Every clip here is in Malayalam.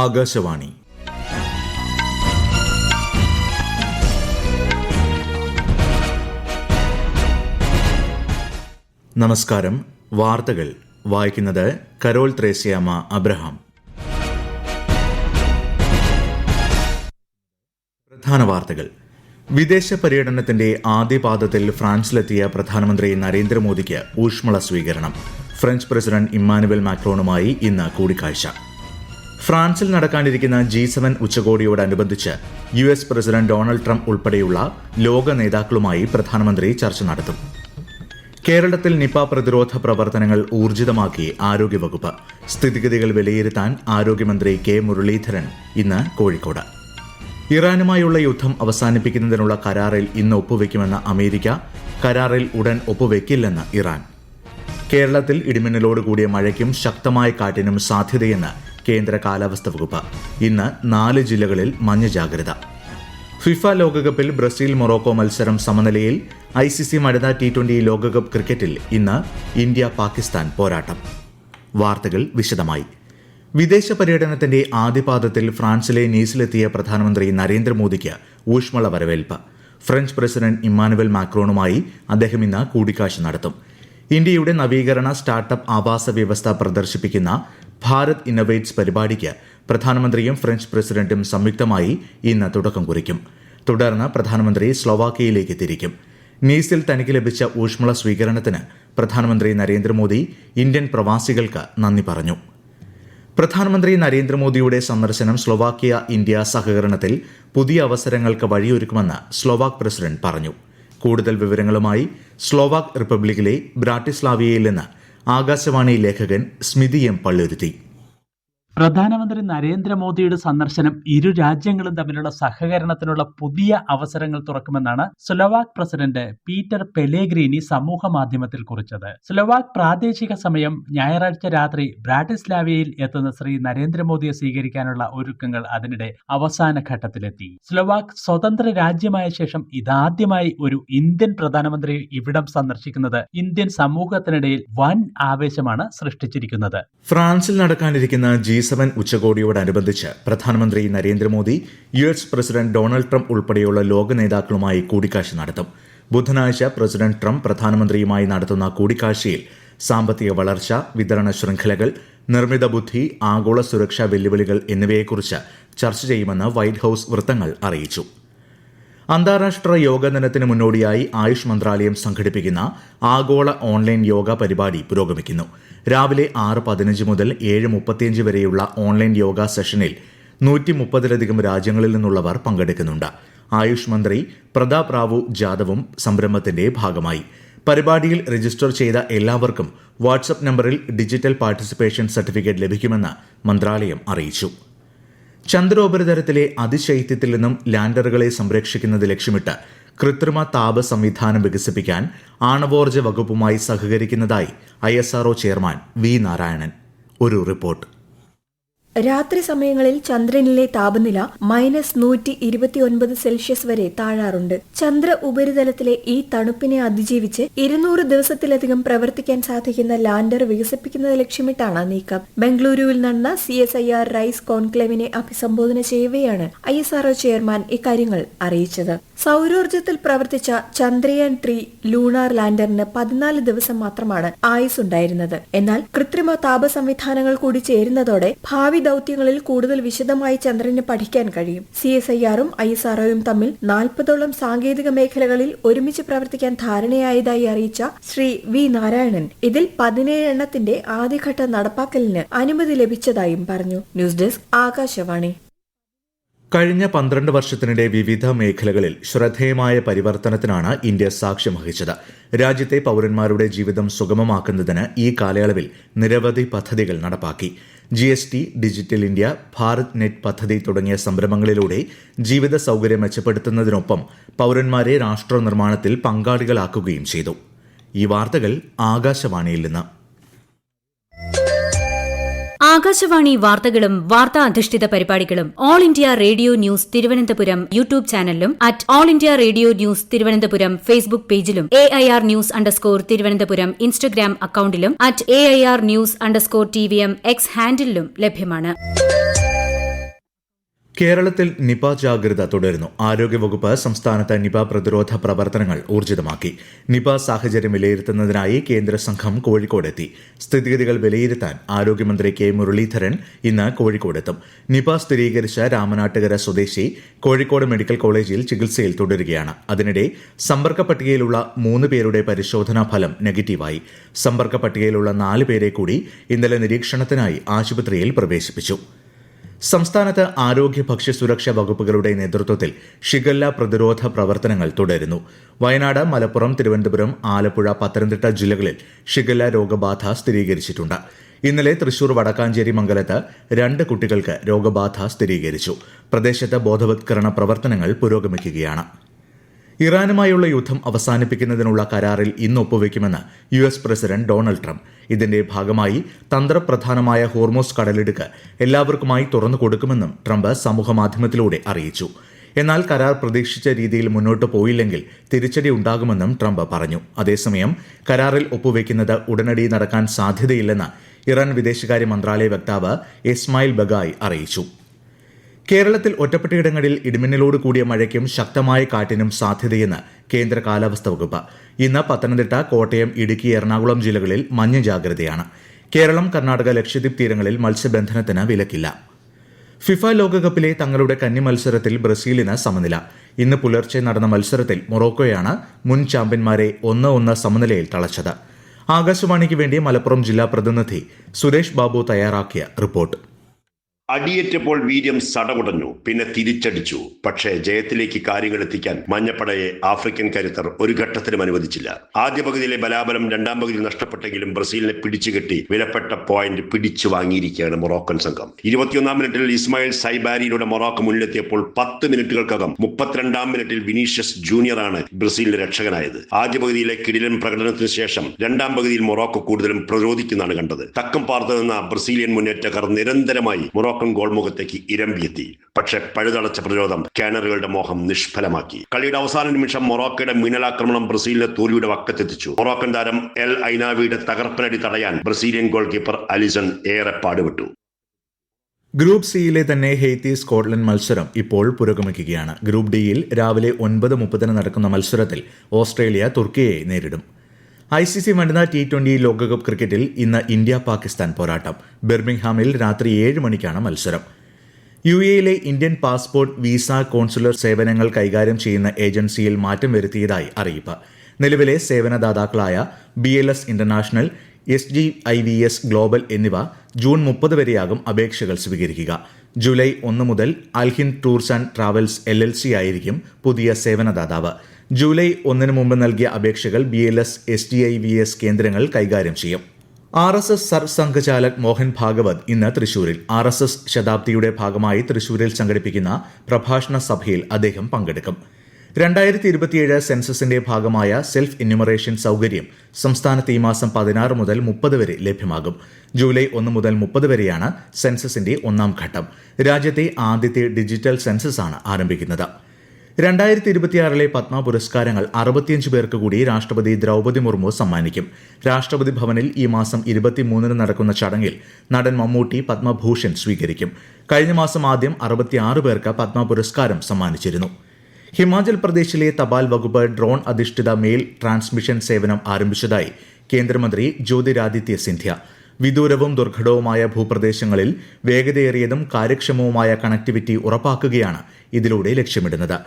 ആകാശവാണി. നമസ്കാരം. വാർത്തകൾ വായിക്കുന്നത് കരോൾ ത്രേസ്യാമ്മ അബ്രഹാം. പ്രധാന വാർത്തകൾ. വിദേശ പര്യടനത്തിന്റെ ആദ്യപാദത്തിൽ ഫ്രാൻസിലെത്തിയ പ്രധാനമന്ത്രി നരേന്ദ്രമോദിക്ക് ഊഷ്മള സ്വീകരണം. ഫ്രഞ്ച് പ്രസിഡന്റ് ഇമ്മാനുവൽ മാക്രോണുമായി ഇന്ന് കൂടിക്കാഴ്ച. ഫ്രാൻസിൽ നടക്കാനിരിക്കുന്ന G7 ഉച്ചകോടിയോടനുബന്ധിച്ച് US president Donald Trump ഉൾപ്പെടെയുള്ള ലോക നേതാക്കളുമായി പ്രധാനമന്ത്രി ചർച്ച നടത്തും. കേരളത്തിൽ നിപ പ്രതിരോധ പ്രവർത്തനങ്ങൾ ഊർജിതമാക്കി ആരോഗ്യവകുപ്പ്. സ്ഥിതിഗതികൾ വിലയിരുത്താൻ ആരോഗ്യമന്ത്രി കെ മുരളീധരൻ ഇന്ന് കോഴിക്കോട്. ഇറാനുമായുള്ള യുദ്ധം അവസാനിപ്പിക്കുന്നതിനുള്ള കരാറിൽ ഇന്ന് ഒപ്പുവെക്കുമെന്ന അമേരിക്ക. കരാറിൽ ഉടൻ ഒപ്പുവെക്കില്ലെന്ന് ഇറാൻ. കേരളത്തിൽ ഇടിമിന്നലോട് കൂടിയ മഴയ്ക്കും ശക്തമായ കാറ്റിനും സാധ്യതയെന്ന് കേന്ദ്ര കാലാവസ്ഥാ വകുപ്പ്. ഇന്ന് 4 ജില്ലകളിൽ മഞ്ഞ ജാഗ്രത. ഫിഫ ലോകകപ്പിൽ ബ്രസീൽ മൊറോക്കോ മത്സരം സമനിലയിൽ. ICC വനിതാ T20 ലോകകപ്പ് ക്രിക്കറ്റിൽ ഇന്ന് ഇന്ത്യ പാകിസ്ഥാൻ പോരാട്ടം. വാർത്തകൾ വിശദമായി. വിദേശ പര്യടനത്തിന്റെ ആദ്യപാദത്തിൽ ഫ്രാൻസിലെ നീസിലെത്തിയ പ്രധാനമന്ത്രി നരേന്ദ്രമോദിക്ക് ഊഷ്മള വരവേൽപ്പ്. ഫ്രഞ്ച് പ്രസിഡന്റ് ഇമ്മാനുവൽ മാക്രോണുമായി അദ്ദേഹം ഇന്ന് കൂടിക്കാഴ്ച നടത്തും. ഇന്ത്യയുടെ നവീകരണ സ്റ്റാർട്ടപ്പ് ആവാസ വ്യവസ്ഥ പ്രദർശിപ്പിക്കുന്ന ഭാരത് ഇന്നൊവേറ്റ്സ് പരിപാടിക്ക് പ്രധാനമന്ത്രിയും ഫ്രഞ്ച് പ്രസിഡന്റും സംയുക്തമായി ഇന്ന് തുടക്കം കുറിക്കും. തുടർന്ന് പ്രധാനമന്ത്രി സ്ലോവാക്യയിലേക്ക് തിരിക്കും. നീസിൽ തനിക്ക് ലഭിച്ച ഊഷ്മള സ്വീകരണത്തിന് പ്രധാനമന്ത്രി നരേന്ദ്രമോദി ഇന്ത്യൻ പ്രവാസികൾക്ക് നന്ദി പറഞ്ഞു. പ്രധാനമന്ത്രി നരേന്ദ്രമോദിയുടെ സന്ദർശനം സ്ലോവാക്യ ഇന്ത്യ സഹകരണത്തിൽ പുതിയ അവസരങ്ങൾക്ക് വഴിയൊരുക്കുമെന്ന് സ്ലോവാക് പ്രസിഡന്റ് പറഞ്ഞു. കൂടുതൽ വിവരങ്ങളുമായി സ്ലോവാക് റിപ്പബ്ലിക്കിലെ ബ്രാട്ടിസ്ലാവിയയിൽ നിന്ന് ആകാശവാണി ലേഖകൻ സ്മിതി എം പള്ളുരുത്തി. പ്രധാനമന്ത്രി നരേന്ദ്രമോദിയുടെ സന്ദർശനം ഇരു രാജ്യങ്ങളും തമ്മിലുള്ള സഹകരണത്തിനുള്ള പുതിയ അവസരങ്ങൾ തുറക്കുമെന്നാണ് സ്ലോവാക് പ്രസിഡന്റ് പീറ്റർ പെലേഗ്രീനി സമൂഹ മാധ്യമത്തിൽ കുറിച്ചത്. സ്ലോവാക് പ്രാദേശിക സമയം ഞായറാഴ്ച രാത്രി ബ്രാട്ടിസ്ലാവിയയിൽ എത്തുന്ന ശ്രീ നരേന്ദ്രമോദിയെ സ്വീകരിക്കാനുള്ള ഒരുക്കങ്ങൾ അതിനിടെ അവസാന ഘട്ടത്തിലെത്തി. സ്ലോവാക് സ്വതന്ത്ര രാജ്യമായ ശേഷം ഇതാദ്യമായി ഒരു ഇന്ത്യൻ പ്രധാനമന്ത്രി ഇവിടം സന്ദർശിക്കുന്നത് ഇന്ത്യൻ സമൂഹത്തിനിടയിൽ വൻ ആവേശമാണ് സൃഷ്ടിച്ചിരിക്കുന്നത്. ഫ്രാൻസിൽ നടക്കാനിരിക്കുന്ന G7 ഉച്ചകോടിയോടനുബന്ധിച്ച് പ്രധാനമന്ത്രി Narendra Modi US president Donald Trump ഉൾപ്പെടെയുള്ള ലോക നേതാക്കളുമായി കൂടിക്കാഴ്ച നടത്തും. ബുധനാഴ്ച പ്രസിഡന്റ് ട്രംപ് പ്രധാനമന്ത്രിയുമായി നടത്തുന്ന കൂടിക്കാഴ്ചയിൽ സാമ്പത്തിക വളർച്ച, വിതരണ ശൃംഖലകൾ, നിർമ്മിത ബുദ്ധി, ആഗോള സുരക്ഷാ വെല്ലുവിളികൾ എന്നിവയെക്കുറിച്ച് ചർച്ച ചെയ്യുമെന്ന് വൈറ്റ് ഹൌസ് വൃത്തങ്ങൾ അറിയിച്ചു. അന്താരാഷ്ട്ര യോഗ ദിനത്തിന് മുന്നോടിയായി ആയുഷ് മന്ത്രാലയം സംഘടിപ്പിക്കുന്ന ആഗോള ഓൺലൈൻ യോഗ പരിപാടി പുരോഗമിക്കുന്നു. രാവിലെ 6:15 മുതൽ 7:35 വരെയുള്ള ഓൺലൈൻ യോഗ സെഷനിൽ 130-ലധികം രാജ്യങ്ങളിൽ നിന്നുള്ളവർ പങ്കെടുക്കുന്നുണ്ട്. ആയുഷ് മന്ത്രി പ്രതാപ് റാവു ജാദവും സംരംഭത്തിന്റെ ഭാഗമായി. പരിപാടിയിൽ രജിസ്റ്റർ ചെയ്ത എല്ലാവർക്കും വാട്സ്ആപ്പ് നമ്പറിൽ ഡിജിറ്റൽ പാർട്ടിസിപ്പേഷൻ സർട്ടിഫിക്കറ്റ് ലഭിക്കുമെന്ന് മന്ത്രാലയം അറിയിച്ചു. ചന്ദ്രോപരിതലത്തിലെ അതിശൈത്യത്തിൽ നിന്നും ലാൻഡറുകളെ സംരക്ഷിക്കുന്നത് ലക്ഷ്യമിട്ട് കൃത്രിമ താപ സംവിധാനം വികസിപ്പിക്കാൻ ആണവോർജ്ജ വകുപ്പുമായി സഹകരിക്കുന്നതായി ISRO ചെയർമാൻ V. നാരായണൻ. ഒരു റിപ്പോർട്ട്. രാത്രി സമയങ്ങളിൽ ചന്ദ്രനിലെ താപനില -129 വരെ താഴാറുണ്ട്. ചന്ദ്ര ഉപരിതലത്തിലെ ഈ തണുപ്പിനെ അതിജീവിച്ച് 200 ദിവസത്തിലധികം പ്രവർത്തിക്കാൻ സാധിക്കുന്ന ലാൻഡർ വികസിപ്പിക്കുന്നത് ലക്ഷ്യമിട്ടാണ് നീക്കം. ബംഗളൂരുവിൽ നടന്ന CSIR റൈസ് കോൺക്ലേവിനെ അഭിസംബോധന ചെയ്യവെയാണ് ISRO ചെയർമാൻ ഇക്കാര്യങ്ങൾ അറിയിച്ചത്. സൗരോർജ്ജത്തിൽ പ്രവർത്തിച്ച ചന്ദ്രയാൻ 3 ലൂണാർ ലാൻഡറിന് 14 ദിവസം മാത്രമാണ് ആയുസ് ഉണ്ടായിരുന്നത്. എന്നാൽ കൃത്രിമ താപ സംവിധാനങ്ങൾ കൂടി ചേരുന്നതോടെ ഭാവി ദൌത്യങ്ങളിൽ കൂടുതൽ വിശദമായി ചന്ദ്രന് പഠിക്കാൻ കഴിയും. CSIR-ഉം ISRO-യും തമ്മിൽ 40ഓളം സാങ്കേതിക മേഖലകളിൽ ഒരുമിച്ച് പ്രവർത്തിക്കാൻ ധാരണയായതായി അറിയിച്ച ശ്രീ V. നാരായണൻ ഇതിൽ 17 എണ്ണത്തിന്റെ ആദ്യഘട്ട നടപ്പാക്കലിന് അനുമതി ലഭിച്ചതായും പറഞ്ഞു. News desk Akashvani. കഴിഞ്ഞ 12 വർഷത്തിനിടെ വിവിധ മേഖലകളിൽ ശ്രദ്ധേയമായ പരിവർത്തനത്തിനാണ് ഇന്ത്യ സാക്ഷ്യം വഹിച്ചത്. രാജ്യത്തെ പൌരന്മാരുടെ ജീവിതം സുഗമമാക്കുന്നതിന് ഈ കാലയളവിൽ നിരവധി പദ്ധതികൾ നടപ്പാക്കി. GST, digital India, Bharat net പദ്ധതി തുടങ്ങിയ സംരംഭങ്ങളിലൂടെ ജീവിത സൌകര്യം മെച്ചപ്പെടുത്തുന്നതിനൊപ്പം പൌരന്മാരെ രാഷ്ട്ര നിർമ്മാണത്തിൽ പങ്കാളികളാക്കുകയും ചെയ്തു. ഈ വാർത്തകൾ ആകാശവാണിയിൽ നിന്ന്. ആകാശവാണി വാർത്തകളും വാർത്താ അധിഷ്ഠിത പരിപാടികളും all India radio news Thiruvananthapuram YouTube ചാനലിലും @all India radio news Thiruvananthapuram Facebook പേജിലും AIR ന്യൂസ് _തിരുവനന്തപുരം ഇൻസ്റ്റഗ്രാം അക്കൌണ്ടിലും @AIR ന്യൂസ് _TVM X ഹാൻഡിലും ലഭ്യമാണ്. കേരളത്തിൽ നിപ ജാഗ്രത തുടരുന്നു. ആരോഗ്യവകുപ്പ് സംസ്ഥാനത്ത് നിപ പ്രതിരോധ പ്രവർത്തനങ്ങൾ ഊർജിതമാക്കി. നിപ സാഹചര്യം വിലയിരുത്തുന്നതിനായി കേന്ദ്ര സംഘം കോഴിക്കോടെത്തി. സ്ഥിതിഗതികൾ വിലയിരുത്താൻ ആരോഗ്യമന്ത്രി കെ മുരളീധരൻ ഇന്ന് കോഴിക്കോടെത്തും. നിപ സ്ഥിരീകരിച്ച രാമനാട്ടുകര സ്വദേശി കോഴിക്കോട് മെഡിക്കൽ കോളേജിൽ ചികിത്സയിൽ തുടരുകയാണ്. അതിനിടെ സമ്പർക്ക പട്ടികയിലുള്ള 3 പേരുടെ പരിശോധനാ ഫലം നെഗറ്റീവായി. സമ്പർക്ക പട്ടികയിലുള്ള 4 പേരെ കൂടി ഇന്നലെ നിരീക്ഷണത്തിനായി ആശുപത്രിയിൽ പ്രവേശിപ്പിച്ചു. സംസ്ഥാനത്ത് ആരോഗ്യ ഭക്ഷ്യസുരക്ഷാ വകുപ്പുകളുടെ നേതൃത്വത്തിൽ ഷിഗല്ല പ്രതിരോധ പ്രവർത്തനങ്ങൾ തുടരുന്നു. വയനാട്, മലപ്പുറം, തിരുവനന്തപുരം, ആലപ്പുഴ, പത്തനംതിട്ട ജില്ലകളിൽ ഷിഗല്ല രോഗബാധ സ്ഥിരീകരിച്ചിട്ടുണ്ട്. ഇന്നലെ തൃശൂർ വടക്കാഞ്ചേരി മംഗലത്ത് 2 കുട്ടികൾക്ക് രോഗബാധ സ്ഥിരീകരിച്ചു. പ്രദേശത്ത് ബോധവത്കരണ പ്രവർത്തനങ്ങൾ പുരോഗമിക്കുകയാണ്. ഇറാനുമായുള്ള യുദ്ധം അവസാനിപ്പിക്കുന്നതിനുള്ള കരാറിൽ ഇന്ന് ഒപ്പുവെക്കുമെന്ന് US പ്രസിഡന്റ് ഡൊണാൾഡ് ട്രംപ്. ഇതിന്റെ ഭാഗമായി തന്ത്രപ്രധാനമായ ഹോർമോസ് കടലിടുക്ക് എല്ലാവർക്കുമായി തുറന്നു കൊടുക്കുമെന്നും ട്രംപ് സമൂഹമാധ്യമത്തിലൂടെ അറിയിച്ചു. എന്നാൽ കരാർ പ്രതീക്ഷിച്ച രീതിയിൽ മുന്നോട്ട് പോയില്ലെങ്കിൽ തിരിച്ചടി ഉണ്ടാകുമെന്നും ട്രംപ് പറഞ്ഞു. അതേസമയം കരാറിൽ ഒപ്പുവെക്കുന്നത് ഉടനടി നടക്കാൻ സാധ്യതയില്ലെന്ന് ഇറാൻ വിദേശകാര്യ മന്ത്രാലയ വക്താവ് ഇസ്മായിൽ ബഗായി അറിയിച്ചു. കേരളത്തിൽ ഒറ്റപ്പെട്ടയിടങ്ങളിൽ ഇടിമിന്നലോട് കൂടിയ മഴയ്ക്കും ശക്തമായ കാറ്റിനും സാധ്യതയെന്ന് കേന്ദ്ര കാലാവസ്ഥാ വകുപ്പ്. ഇന്ന് പത്തനംതിട്ട, കോട്ടയം, ഇടുക്കി, എറണാകുളം ജില്ലകളിൽ മഞ്ഞ ജാഗ്രതയാണ്. കേരളം, കർണാടക, ലക്ഷദ്വീപ് തീരങ്ങളിൽ മത്സ്യബന്ധനത്തിന് വിലക്കില്ല. ഫിഫ ലോകകപ്പിലെ തങ്ങളുടെ കന്നി മത്സരത്തിൽ ബ്രസീലിന് സമനില. ഇന്ന് പുലർച്ചെ നടന്ന മത്സരത്തിൽ മൊറോക്കോയാണ് മുൻ ചാമ്പ്യന്മാരെ 1-1 സമനിലയിൽ തളച്ചത്. ആകാശവാണിക്ക് വേണ്ടി മലപ്പുറം ജില്ലാ പ്രതിനിധി സുരേഷ് ബാബു തയ്യാറാക്കിയ റിപ്പോർട്ട്. അടിയേറ്റപ്പോൾ വീര്യം സടകുടഞ്ഞു, പിന്നെ തിരിച്ചടിച്ചു. പക്ഷേ ജയത്തിലേക്ക് കാര്യങ്ങൾ എത്തിക്കാൻ മഞ്ഞപ്പടയെ ആഫ്രിക്കൻ കരുത്തർ ഒരു ഘട്ടത്തിലും അനുവദിച്ചില്ല. ആദ്യ പകുതിയിലെ ബലാബലം രണ്ടാം പകുതിയിൽ നഷ്ടപ്പെട്ടെങ്കിലും ബ്രസീലിനെ പിടിച്ചുകെട്ടി വിലപ്പെട്ട പോയിന്റ് പിടിച്ചു വാങ്ങിയിരിക്കുകയാണ് മൊറോക്കൻ സംഘം. 21-ാം മിനിറ്റിൽ ഇസ്മായിൽ സൈബാരിയിലൂടെ മൊറോക്കോ മുന്നിലെത്തിയപ്പോൾ 10 മിനിറ്റുകൾക്കകം 32-ാം മിനിറ്റിൽ വിനീഷ്യസ് ജൂനിയറാണ് ബ്രസീലിന്റെ രക്ഷകനായത്. ആദ്യ പകുതിയിലെ കിടിലൻ പ്രകടനത്തിന് ശേഷം രണ്ടാം പകുതിയിൽ മൊറോക്കോ കൂടുതലും പ്രതിരോധിക്കുന്നതാണ് കണ്ടത്. തക്കം പാർത്തു നിന്ന ബ്രസീലിയൻ മുന്നേറ്റക്കാർ നിരന്തരമായി മൊറോക്കൻ ഗോൾമുഖത്തേക്ക് ഇരമ്പിയെത്തി. പക്ഷേ പഴുതടച്ച പ്രതിരോധം കാനറുകളുടെ മോഹം നിഷ്ഫലമാക്കി. കളിയുടെ അവസാന നിമിഷം മൊറോക്കോയുടെ മിന്നലാക്രമണം ബ്രസീലിനെ തോൽവിയുടെ വക്കത്തെത്തിച്ചു. മൊറോക്കൻ താരം എൽ ഐനാവിയുടെ തകർപ്പനടി തടയാൻ ബ്രസീലിയൻ ഗോൾ കീപ്പർ അലിസൺ ഏറെ പാടുപെട്ടു. ഗ്രൂപ്പ് സിയിലെ തന്നെ ഹെയ്ത്തി സ്കോട്ട്ലൻഡ് മത്സരം ഇപ്പോൾ പുരോഗമിക്കുകയാണ്. ഗ്രൂപ്പ് ഡിയിൽ രാവിലെ 9:30 നടക്കുന്ന മത്സരത്തിൽ ഓസ്ട്രേലിയ തുർക്കിയെ നേരിടും. ICC വനിതാ T20 ലോകകപ്പ് ക്രിക്കറ്റിൽ ഇന്ന് ഇന്ത്യ പാകിസ്ഥാൻ പോരാട്ടം. ബിർമിംഗ്ഹാമിൽ രാത്രി 7 മണിക്കാണ് മത്സരം. UAE Indian passport, visa, consular സേവനങ്ങൾ കൈകാര്യം ചെയ്യുന്ന ഏജൻസിയിൽ മാറ്റം വരുത്തിയതായി അറിയിപ്പ്. നിലവിലെ സേവനദാതാക്കളായ BLS ഇന്റർനാഷണൽ, SGIVS ഗ്ലോബൽ എന്നിവ ജൂൺ 30 വരെയാകും അപേക്ഷകൾ സ്വീകരിക്കുക. ജൂലൈ 1 മുതൽ Alhind tours and travels LLC ആയിരിക്കും പുതിയ സേവനദാതാവ്. ജൂലൈ 1 മുമ്പ് നൽകിയ അപേക്ഷകൾ BLS SGIVS കേന്ദ്രങ്ങൾ കൈകാര്യം ചെയ്യും. RSS സർസംഘചാലക് മോഹൻ ഭാഗവത് ഇന്ന് തൃശൂരിൽ. RSS ശതാബ്ദിയുടെ ഭാഗമായി തൃശൂരിൽ സംഘടിപ്പിക്കുന്ന പ്രഭാഷണ സഭയിൽ അദ്ദേഹം പങ്കെടുക്കും. 2027 സെൻസസിന്റെ ഭാഗമായ സെൽഫ് എന്യൂമറേഷൻ സൌകര്യം സംസ്ഥാനത്ത് ഈ മാസം 16 മുതൽ 30 വരെ ലഭ്യമാകും. ജൂലൈ 1 മുതൽ 30 വരെയാണ് സെൻസസിന്റെ 1ാം ഘട്ടം. രാജ്യത്തെ ആദ്യത്തെ ഡിജിറ്റൽ സെൻസസാണ് ആരംഭിക്കുന്നത്. 2026 പത്മ പുരസ്കാരങ്ങൾ 65 പേർക്ക് കൂടി രാഷ്ട്രപതി ദ്രൗപദി മുർമു സമ്മാനിക്കും. രാഷ്ട്രപതി ഭവനിൽ ഈ മാസം 23 നടക്കുന്ന ചടങ്ങിൽ നടൻ മമ്മൂട്ടി പത്മഭൂഷൺ സ്വീകരിക്കും. കഴിഞ്ഞ മാസം ആദ്യം 66 പേർക്ക് പത്മ പുരസ്കാരം സമ്മാനിച്ചിരുന്നു. ഹിമാചൽ പ്രദേശിലെ തപാൽ വകുപ്പ് ഡ്രോൺ അധിഷ്ഠിത മെയിൽ ട്രാൻസ്മിഷൻ സേവനം ആരംഭിച്ചതായി കേന്ദ്രമന്ത്രി ജ്യോതിരാദിത്യ സിന്ധ്യ. വിദൂരവും ദുർഘടവുമായ ഭൂപ്രദേശങ്ങളിൽ വേഗതയേറിയതും കാര്യക്ഷമവുമായ കണക്ടിവിറ്റി ഉറപ്പാക്കുകയാണ് ഇതിലൂടെ ലക്ഷ്യമിടുന്നത്.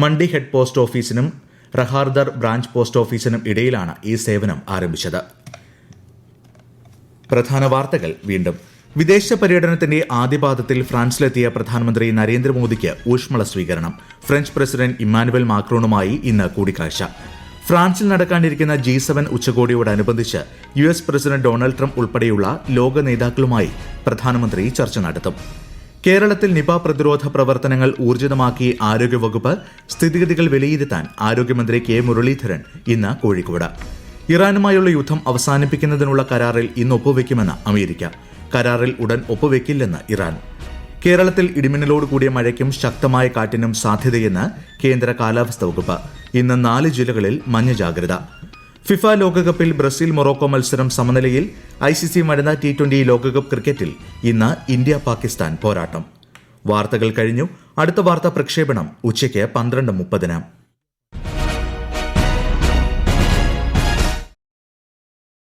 മണ്ഡി ഹെഡ് പോസ്റ്റ് ഓഫീസിനും റഹാർദർ ബ്രാഞ്ച് പോസ്റ്റ് ഓഫീസിനും ഇടയിലാണ് ഈ സേവനം ആരംഭിച്ചത്. പ്രധാന വാർത്തകൾ വീണ്ടും. വിദേശ പര്യടനത്തിന്റെ ആദ്യപാദത്തിൽ ഫ്രാൻസിലെത്തിയ പ്രധാനമന്ത്രി നരേന്ദ്രമോദിക്ക് ഊഷ്മള സ്വീകരണം. ഫ്രഞ്ച് പ്രസിഡന്റ് ഇമ്മാനുവൽ മാക്രോണുമായി ഇന്ന് കൂടിക്കാഴ്ച. ഫ്രാൻസിൽ നടക്കാനിരിക്കുന്ന G7 ഉച്ചകോടിയോടനുബന്ധിച്ച് US president Donald Trump ഉൾപ്പെടെയുള്ള ലോക നേതാക്കളുമായി പ്രധാനമന്ത്രി ചർച്ച നടത്തും. കേരളത്തിൽ നിപ പ്രതിരോധ പ്രവർത്തനങ്ങൾ ഊർജിതമാക്കി ആരോഗ്യവകുപ്പ്. സ്ഥിതിഗതികൾ വിലയിരുത്താൻ ആരോഗ്യമന്ത്രി കെ മുരളീധരൻ ഇന്ന് കോഴിക്കോട്. ഇറാനുമായുള്ള യുദ്ധം അവസാനിപ്പിക്കുന്നതിനുള്ള കരാറിൽ ഇന്ന് ഒപ്പുവെക്കുമെന്ന് അമേരിക്ക. കരാറിൽ ഉടൻ ഒപ്പുവെക്കില്ലെന്ന് ഇറാൻ. കേരളത്തിൽ ഇടിമിന്നലോട് കൂടിയ മഴയ്ക്കും ശക്തമായ കാറ്റിനും സാധ്യതയെന്ന് കേന്ദ്ര കാലാവസ്ഥാ വകുപ്പ്. ഇന്ന് 4 ജില്ലകളിൽ മഞ്ഞ ജാഗ്രത. ഫിഫ ലോകകപ്പിൽ ബ്രസീൽ മൊറോക്കോ മത്സരം സമനിലയിൽ. ICC വനിതാ T20 ലോകകപ്പ് ക്രിക്കറ്റിൽ ഇന്ന് ഇന്ത്യ പാകിസ്ഥാൻ പോരാട്ടം. വാർത്തകൾ കഴിഞ്ഞു. അടുത്ത വാർത്താ പ്രക്ഷേപണം ഉച്ചയ്ക്ക് 12:30.